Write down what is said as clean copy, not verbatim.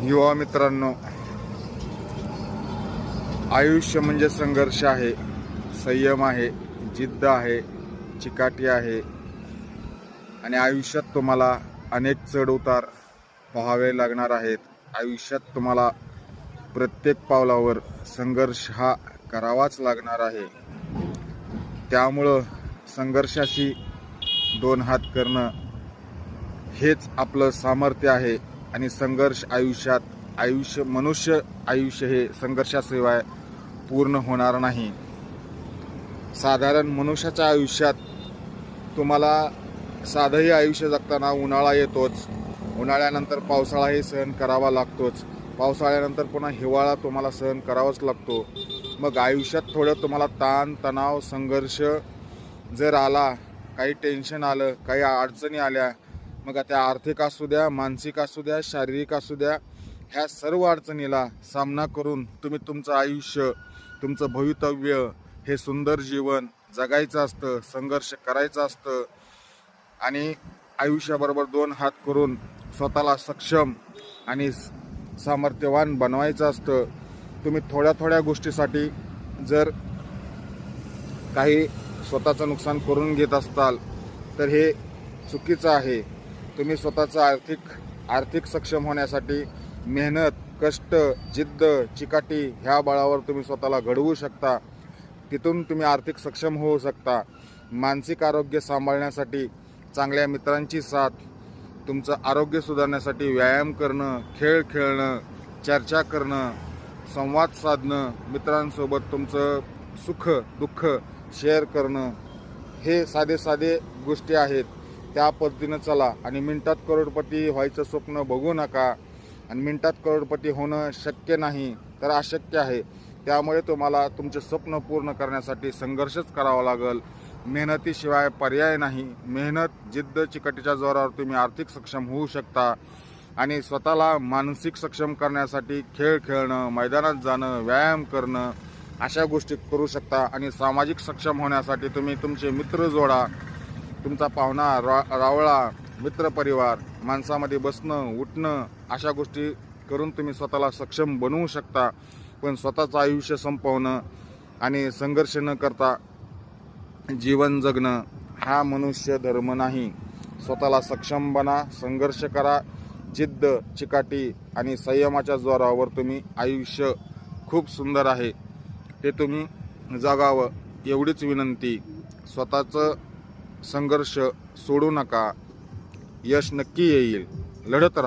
युवा मित्रांनो, आयुष्य म्हणजे संघर्ष आहे, संयम आहे, जिद्द आहे, चिकाटी आहे आणि आयुष्यात तुम्हाला अनेक चढ उतार पाहावे लागणार आहेत. आयुष्यात तुम्हाला प्रत्येक पावलावर संघर्ष हा करावाच लागणार आहे. त्यामुळं संघर्षाशी दोन हात करणं हेच आपलं सामर्थ्य आहे. आणि संघर्ष मनुष्य आयुष्य हे संघर्षाशिवाय पूर्ण होणार नाही. साधारण मनुष्याच्या आयुष्यात तुम्हाला साधंही आयुष्य जगताना उन्हाळा येतोच, उन्हाळ्यानंतर पावसाळाही सहन करावा लागतोच, पावसाळ्यानंतर पुन्हा हिवाळा तुम्हाला सहन करावाच लागतो. मग आयुष्यात थोडं तुम्हाला ताण तणाव संघर्ष जर आला, काही टेन्शन आलं, काही अडचणी आल्या, मग त्या आर्थिक असू द्या, मानसिक असू द्या, शारीरिक असू द्या, ह्या सर्व अडचणीला सामना करून तुम्ही तुमचं आयुष्य, तुमचं भवितव्य, हे सुंदर जीवन जगायचं असतं, संघर्ष करायचं असतं आणि आयुष्याबरोबर दोन हात करून स्वतःला सक्षम आणि सामर्थ्यवान बनवायचं असतं. तुम्ही थोड्या थोड्या गोष्टीसाठी जर काही स्वतःचं नुकसान करून घेत असताल तर हे चुकीचं आहे. तुम्ही स्वतःचं आर्थिक सक्षम होण्यासाठी मेहनत, कष्ट, जिद्द, चिकाटी ह्या बळावर तुम्ही स्वतःला घडवू शकता. तिथून तुम्ही आर्थिक सक्षम होऊ शकता. मानसिक आरोग्य सांभाळण्यासाठी चांगल्या मित्रांची साथ, तुमचं आरोग्य सुधारण्यासाठी व्यायाम करणं, खेळ खेळणं, चर्चा करणं, संवाद साधणं, मित्रांसोबत तुमचं सुख दुःख शेअर करणं, हे साधे साधे गोष्टी आहेत. त्या पद्धतीनं चला आणि मिनिटात करोडपती व्हायचं स्वप्न बघू नका. आणि मिनिटात करोडपती होणं शक्य नाही तर अशक्य आहे. त्यामुळे तुम्हाला तुमचे स्वप्न पूर्ण करण्यासाठी संघर्षच करावा लागेल. मेहनतीशिवाय पर्याय नाही. मेहनत, जिद्द, चिकाटीच्या जोरावर तुम्ही आर्थिक सक्षम होऊ शकता. आणि स्वतःला मानसिक सक्षम करण्यासाठी खेळ खेळणं, मैदानात जाणं, व्यायाम करणं अशा गोष्टी करू शकता. आणि सामाजिक सक्षम होण्यासाठी तुम्ही तुमचे मित्र जोडा. तुमचा पाहुणा रावळा मित्रपरिवार, माणसामध्ये बसणं उठणं अशा गोष्टी करून तुम्ही स्वतःला सक्षम बनवू शकता. पण स्वतःचं आयुष्य संपवणं आणि संघर्ष न करता जीवन जगणं हा मनुष्य धर्म नाही. स्वतःला सक्षम बना, संघर्ष करा, जिद्द, चिकाटी आणि संयमाच्या जोरावर तुम्ही आयुष्य खूप सुंदर आहे ते तुम्ही जगावं एवढीच विनंती. स्वतःचं संघर्ष सोडू नका. यश नक्की येईल. लढत राहा.